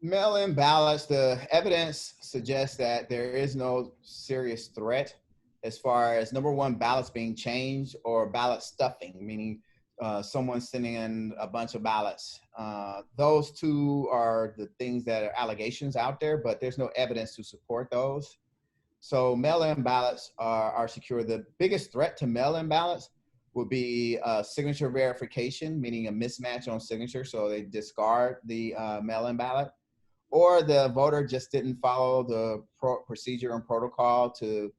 Mail-in ballots, the evidence suggests that there is no serious threat as far as number one, ballots being changed or ballot stuffing, meaning someone sending in a bunch of ballots. Those two are the things that are allegations out there, but there's no evidence to support those. So mail-in ballots are secure. The biggest threat to mail-in ballots would be signature verification, meaning a mismatch on signature, so they discard the mail-in ballot, or the voter just didn't follow the procedure and protocol to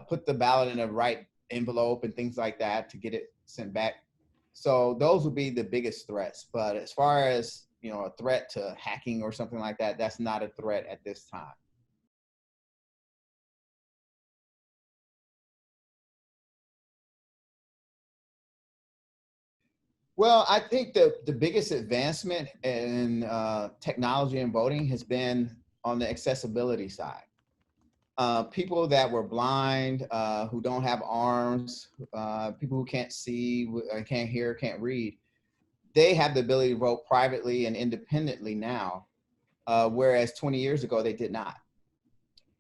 put the ballot in the right envelope and things like that to get it sent back. So those would be the biggest threats. But as far as a threat to hacking or something like that, that's not a threat at this time. Well, I think the biggest advancement in technology and voting has been on the accessibility side. People that were blind, who don't have arms, people who can't see, can't hear, can't read, they have the ability to vote privately and independently now, whereas 20 years ago they did not.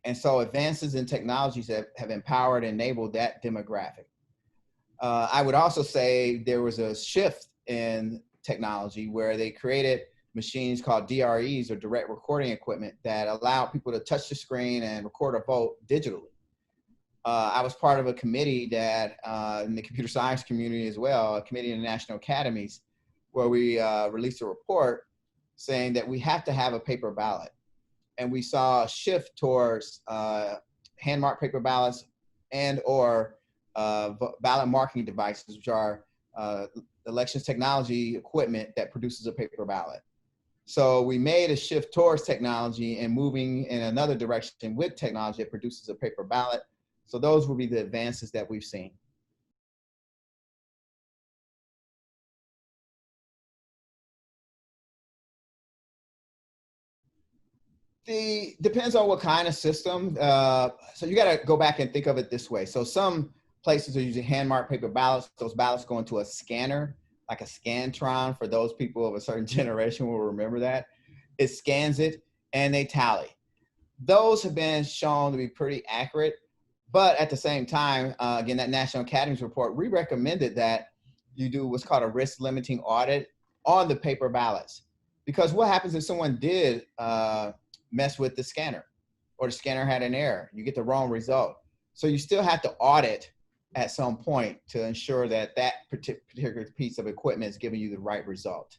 And so advances in technologies have empowered and enabled that demographic. I would also say there was a shift in technology where they created machines called DREs, or direct recording equipment, that allow people to touch the screen and record a vote digitally. I was part of a committee that in the computer science community as well, a committee in the national academies, where we released a report saying that we have to have a paper ballot. And we saw a shift towards hand marked paper ballots and or ballot marking devices, which are elections technology equipment that produces a paper ballot. So we made a shift towards technology and moving in another direction with technology that produces a paper ballot. So those will be the advances that we've seen. The depends on what kind of system. So you got to go back and think of it this way. So some places are using hand marked paper ballots. Those ballots go into a scanner, like a Scantron. For those people of a certain generation will remember that. It scans it and they tally. Those have been shown to be pretty accurate, but at the same time, again, that National Academies report, we recommended that you do what's called a risk limiting audit on the paper ballots, because what happens if someone did mess with the scanner, or the scanner had an error, you get the wrong result. So you still have to audit at some point to ensure that that particular piece of equipment is giving you the right result.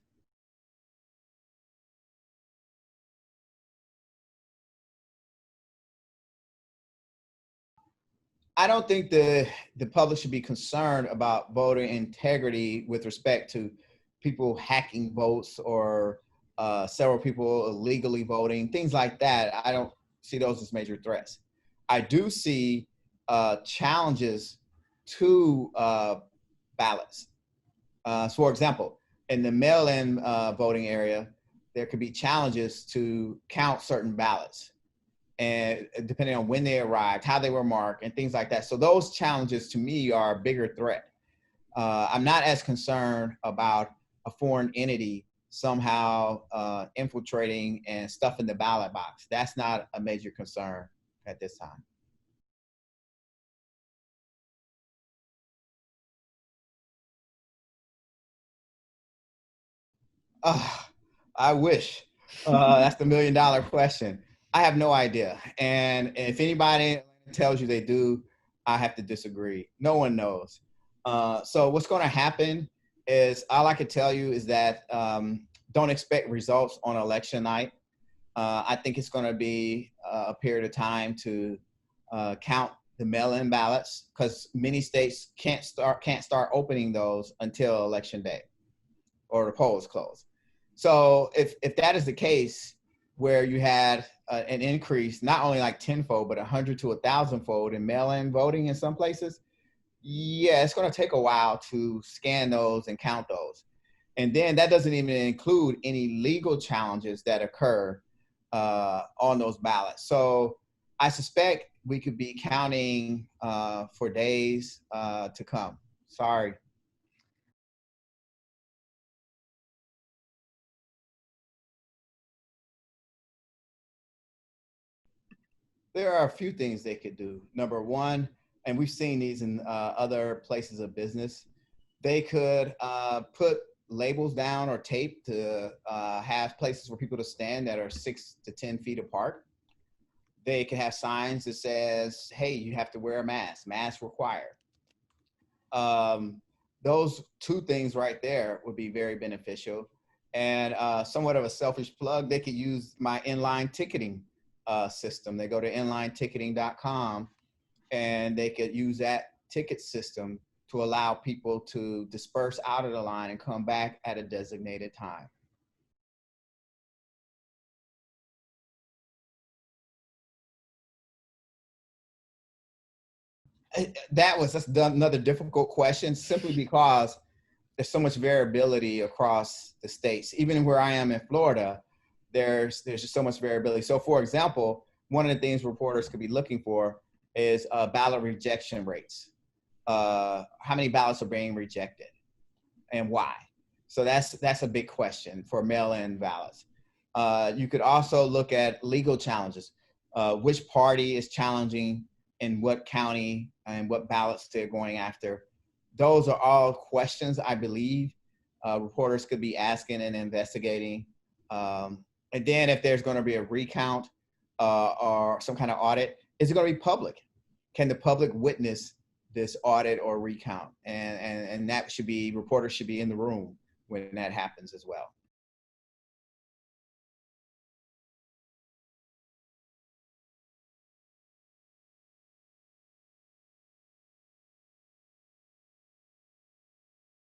I don't think the public should be concerned about voter integrity with respect to people hacking votes or several people illegally voting, things like that. I don't see those as major threats. I do see challenges to ballots. So for example, in the mail-in voting area, there could be challenges to count certain ballots, and depending on when they arrived, how they were marked, and things like that. So those challenges to me are a bigger threat. I'm not as concerned about a foreign entity somehow infiltrating and stuffing the ballot box. That's not a major concern at this time. Uh, I wish. That's the $1 million question. I have no idea. And if anybody tells you they do, I have to disagree. No one knows. So what's going to happen is, all I can tell you is that don't expect results on election night. I think it's going to be a period of time to count the mail-in ballots, because many states can't start opening those until election day or the polls close. So if that is the case, where you had an increase, not only like tenfold, but 100 to 1,000-fold in mail-in voting in some places, yeah, it's going to take a while to scan those and count those. And then that doesn't even include any legal challenges that occur on those ballots. So I suspect we could be counting for days to come. Sorry. There are a few things they could do. Number one, and we've seen these in other places of business, they could put labels down or tape to have places for people to stand that are 6 to 10 feet apart. They can have signs that says, "Hey, you have to wear a mask. Mask required." Um, those two things right there would be very beneficial. And somewhat of a selfish plug, they could use my inline ticketing system. They go to inlineticketing.com and they could use that ticket system to allow people to disperse out of the line and come back at a designated time. That's another difficult question, simply because there's so much variability across the states. Even where I am in Florida, there's just so much variability. So, for example, one of the things reporters could be looking for is ballot rejection rates. How many ballots are being rejected and why? So that's a big question for mail-in ballots. You could also look at legal challenges. Which party is challenging in what county and what ballots they're going after? Those are all questions I believe reporters could be asking and investigating. And then if there's going to be a recount or some kind of audit, is it going to be public? Can the public witness this audit or recount? And that should be, reporters should be in the room when that happens as well.